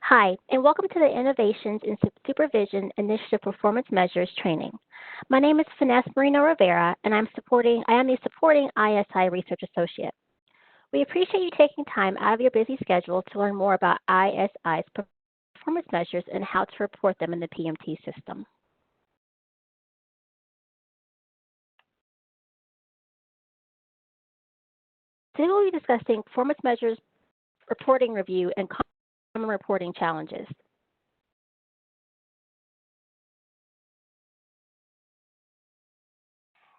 Hi, and welcome to the Innovations in Supervision Initiative Performance Measures training. My name is Finesse Marino Rivera, and I am the supporting ISI Research Associate. We appreciate you taking time out of your busy schedule to learn more about ISI's performance measures and how to report them in the PMT system. Today we'll be discussing performance measures, reporting review, and common reporting challenges.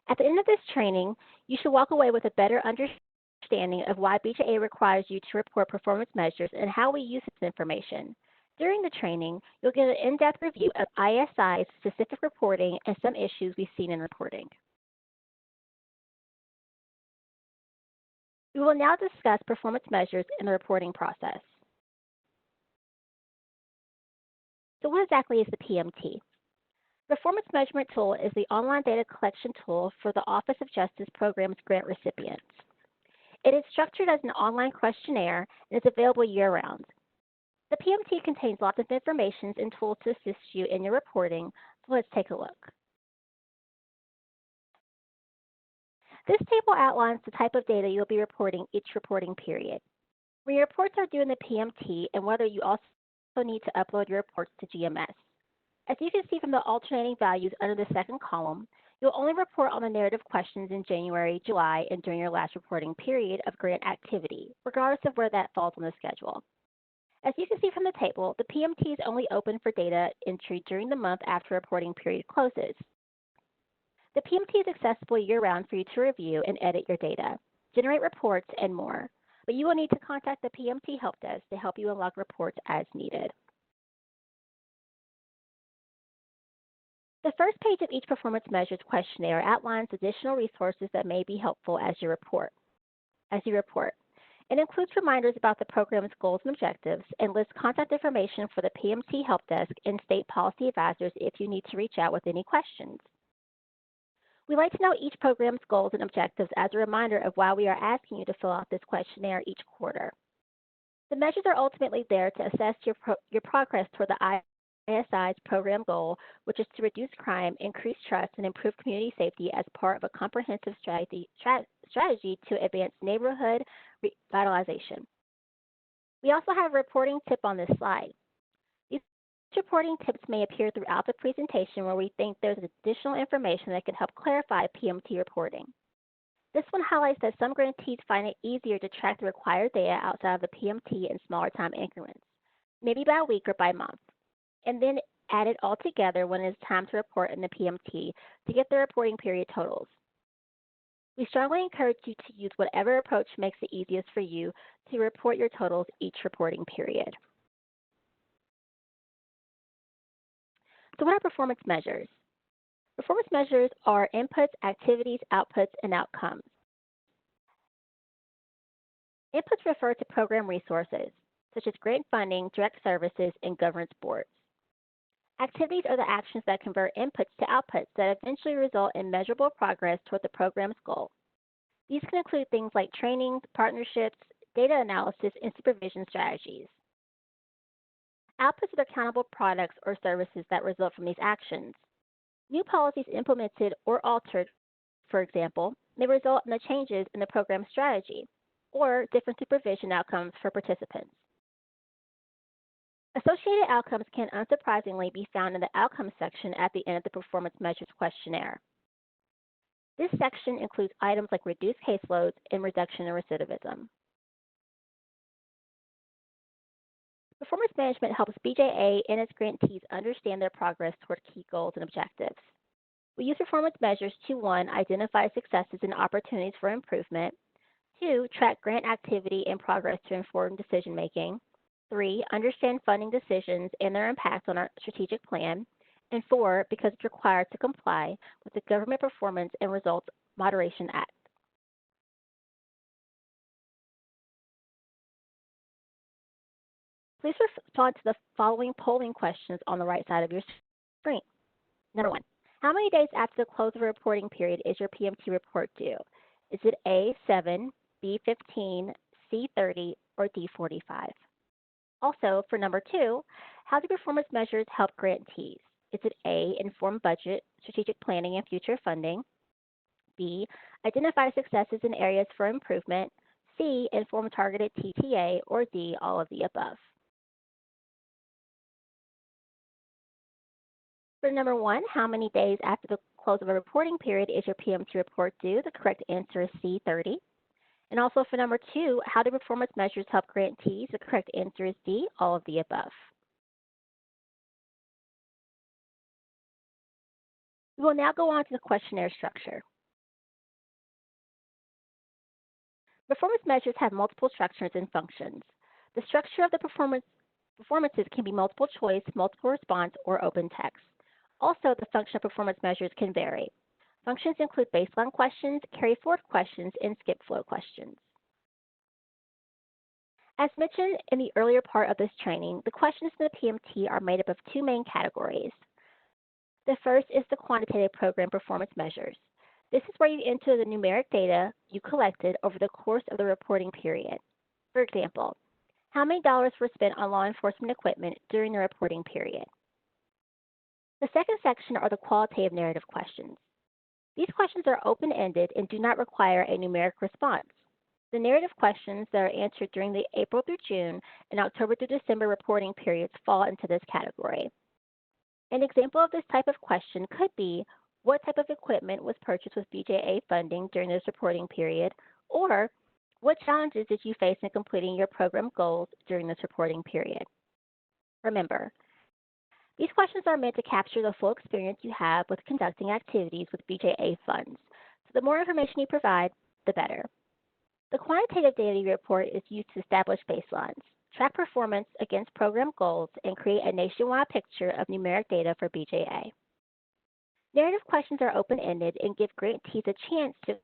At the end of this training, you should walk away with a better understanding of why BJA requires you to report performance measures and how we use this information. During the training, you'll get an in-depth review of ISI's specific reporting and some issues we've seen in reporting. We will now discuss performance measures in the reporting process. So what exactly is the PMT? Performance Measurement Tool is the online data collection tool for the Office of Justice Program's grant recipients. It is structured as an online questionnaire and is available year-round. The PMT contains lots of information and tools to assist you in your reporting, so let's take a look. This table outlines the type of data you'll be reporting each reporting period. When your reports are due in the PMT and whether you also need to upload your reports to GMS. As you can see from the alternating values under the second column, you'll only report on the narrative questions in January, July, and during your last reporting period of grant activity, regardless of where that falls on the schedule. As you can see from the table, the PMT is only open for data entry during the month after reporting period closes. The PMT is accessible year-round for you to review and edit your data, generate reports, and more, but you will need to contact the PMT Help Desk to help you unlock reports as needed. The first page of each performance measures questionnaire outlines additional resources that may be helpful as you report. It includes reminders about the program's goals and objectives and lists contact information for the PMT Help Desk and state policy advisors if you need to reach out with any questions. We like to know each program's goals and objectives as a reminder of why we are asking you to fill out this questionnaire each quarter. The measures are ultimately there to assess your progress toward the ISI's program goal, which is to reduce crime, increase trust, and improve community safety as part of a comprehensive strategy to advance neighborhood revitalization. We also have a reporting tip on this slide. These reporting tips may appear throughout the presentation where we think there's additional information that can help clarify PMT reporting. This one highlights that some grantees find it easier to track the required data outside of the PMT in smaller time increments, maybe by week or by month, and then add it all together when it's time to report in the PMT to get the reporting period totals. We strongly encourage you to use whatever approach makes it easiest for you to report your totals each reporting period. So what are performance measures? Performance measures are inputs, activities, outputs, and outcomes. Inputs refer to program resources, such as grant funding, direct services, and governance boards. Activities are the actions that convert inputs to outputs that eventually result in measurable progress toward the program's goal. These can include things like training, partnerships, data analysis, and supervision strategies. Outputs are the accountable products or services that result from these actions. New policies implemented or altered, for example, may result in the changes in the program strategy or different supervision outcomes for participants. Associated outcomes can unsurprisingly be found in the Outcomes section at the end of the Performance Measures questionnaire. This section includes items like reduced caseloads and reduction in recidivism. Performance management helps BJA and its grantees understand their progress toward key goals and objectives. We use performance measures to 1. Identify successes and opportunities for improvement, 2. Track grant activity and progress to inform decision-making, 3. Understand funding decisions and their impact on our strategic plan, and 4. Because it's required to comply with the Government Performance and Results Moderation Act. Please respond to the following polling questions on the right side of your screen. Number 1, how many days after the close of a reporting period is your PMT report due? Is it A, 7, B, 15, C, 30, or D, 45? Also, for number 2, how do performance measures help grantees? Is it A, inform budget, strategic planning, and future funding? B, identify successes in areas for improvement? C, inform targeted TTA? Or D, all of the above? For number 1, how many days after the close of a reporting period is your PMT report due? The correct answer is C, 30. And also for number 2, how do performance measures help grantees? The correct answer is D, all of the above. We will now go on to the questionnaire structure. Performance measures have multiple structures and functions. The structure of the performances can be multiple choice, multiple response, or open text. Also, the function of performance measures can vary. Functions include baseline questions, carry forward questions, and skip flow questions. As mentioned in the earlier part of this training, the questions in the PMT are made up of 2 main categories. The first is the quantitative program performance measures. This is where you enter the numeric data you collected over the course of the reporting period. For example, how many dollars were spent on law enforcement equipment during the reporting period? The second section are the qualitative narrative questions. These questions are open-ended and do not require a numeric response. The narrative questions that are answered during the April through June and October through December reporting periods fall into this category. An example of this type of question could be, what type of equipment was purchased with BJA funding during this reporting period? Or, what challenges did you face in completing your program goals during this reporting period? Remember, these questions are meant to capture the full experience you have with conducting activities with BJA funds. So the more information you provide, the better. The quantitative data you report is used to establish baselines, track performance against program goals, and create a nationwide picture of numeric data for BJA. Narrative questions are open-ended and give grantees a chance to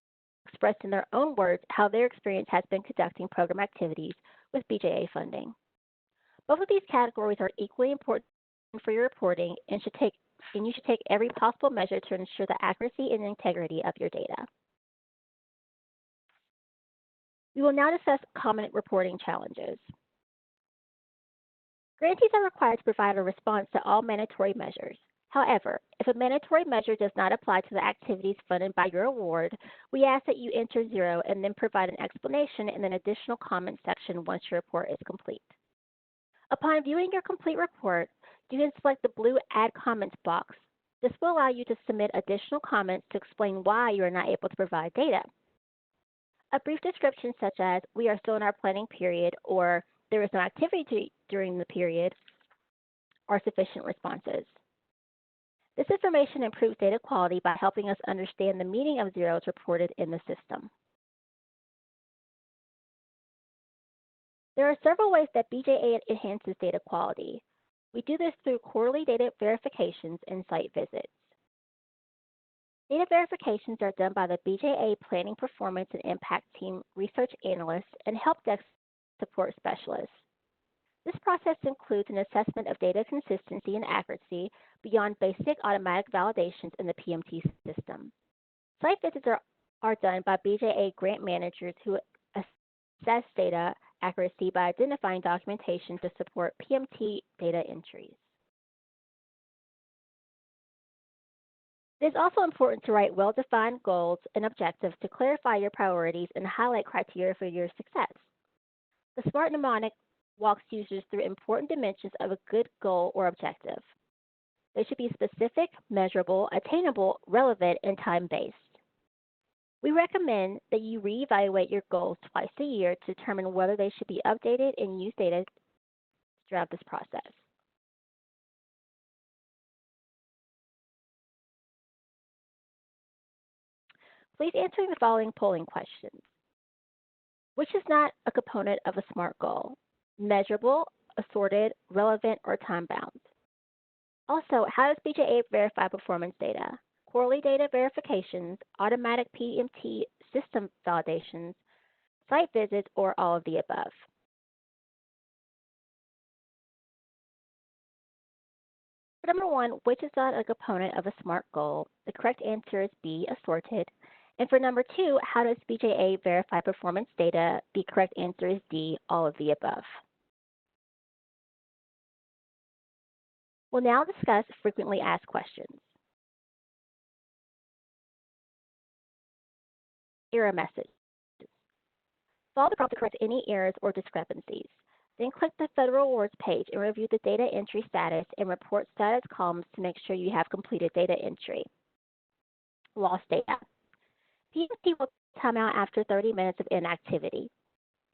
express in their own words how their experience has been conducting program activities with BJA funding. Both of these categories are equally important for your reporting and you should take every possible measure to ensure the accuracy and integrity of your data. We will now discuss common reporting challenges. Grantees are required to provide a response to all mandatory measures. However, if a mandatory measure does not apply to the activities funded by your award, we ask that you enter 0 and then provide an explanation in an additional comment section once your report is complete. Upon viewing your complete report, you can select the blue Add Comments box. This will allow you to submit additional comments to explain why you are not able to provide data. A brief description such as, we are still in our planning period, or there is no activity during the period, are sufficient responses. This information improves data quality by helping us understand the meaning of zeros reported in the system. There are several ways that BJA enhances data quality. We do this through quarterly data verifications and site visits. Data verifications are done by the BJA Planning Performance and Impact Team research analysts and help desk support specialists. This process includes an assessment of data consistency and accuracy beyond basic automatic validations in the PMT system. Site visits are done by BJA grant managers who assess data accuracy by identifying documentation to support PMT data entries. It is also important to write well-defined goals and objectives to clarify your priorities and highlight criteria for your success. The SMART mnemonic walks users through important dimensions of a good goal or objective. They should be specific, measurable, attainable, relevant, and time-based. We recommend that you reevaluate your goals twice a year to determine whether they should be updated and use data throughout this process. Please answer the following polling questions. Which is not a component of a SMART goal? Measurable, assorted, relevant, or time-bound? Also, how does BJA verify performance data? Quarterly data verifications, automatic PMT system validations, site visits, or all of the above? For number 1, which is not a component of a SMART goal? The correct answer is B, assorted. And for number 2, how does BJA verify performance data? The correct answer is D, all of the above. We'll now discuss frequently asked questions. Error message. Follow the prompt to correct any errors or discrepancies. Then click the Federal Awards page and review the data entry status and report status columns to make sure you have completed data entry. Lost data. PMT will time out after 30 minutes of inactivity.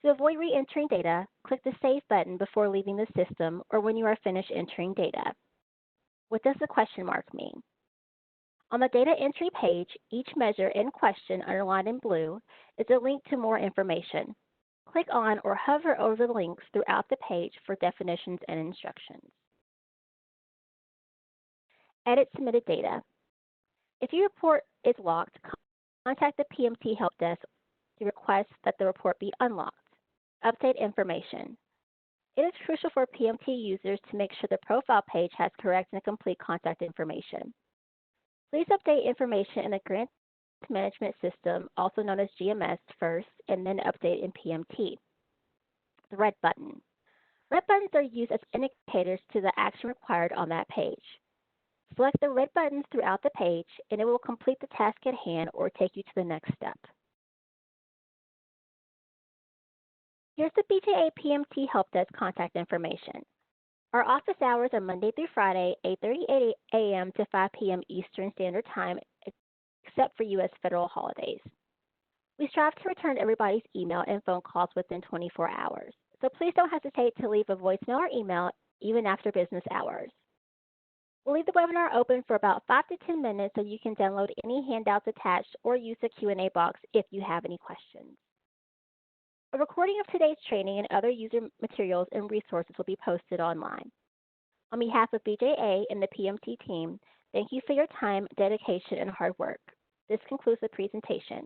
To avoid re-entering data, click the Save button before leaving the system or when you are finished entering data. What does the question mark mean? On the data entry page, each measure in question underlined in blue is a link to more information. Click on or hover over the links throughout the page for definitions and instructions. Edit submitted data. If your report is locked, contact the PMT Help Desk to request that the report be unlocked. Update information. It is crucial for PMT users to make sure the profile page has correct and complete contact information. Please update information in the Grant Management System, also known as GMS, first, and then update in PMT. The red button. Red buttons are used as indicators to the action required on that page. Select the red buttons throughout the page, and it will complete the task at hand or take you to the next step. Here's the BJA PMT Help Desk contact information. Our office hours are Monday through Friday, 8:30 a.m. to 5 p.m. Eastern Standard Time, except for U.S. federal holidays. We strive to return everybody's email and phone calls within 24 hours, so please don't hesitate to leave a voicemail or email even after business hours. We'll leave the webinar open for about 5 to 10 minutes so you can download any handouts attached or use the Q&A box if you have any questions. A recording of today's training and other user materials and resources will be posted online. On behalf of BJA and the PMT team, thank you for your time, dedication, and hard work. This concludes the presentation.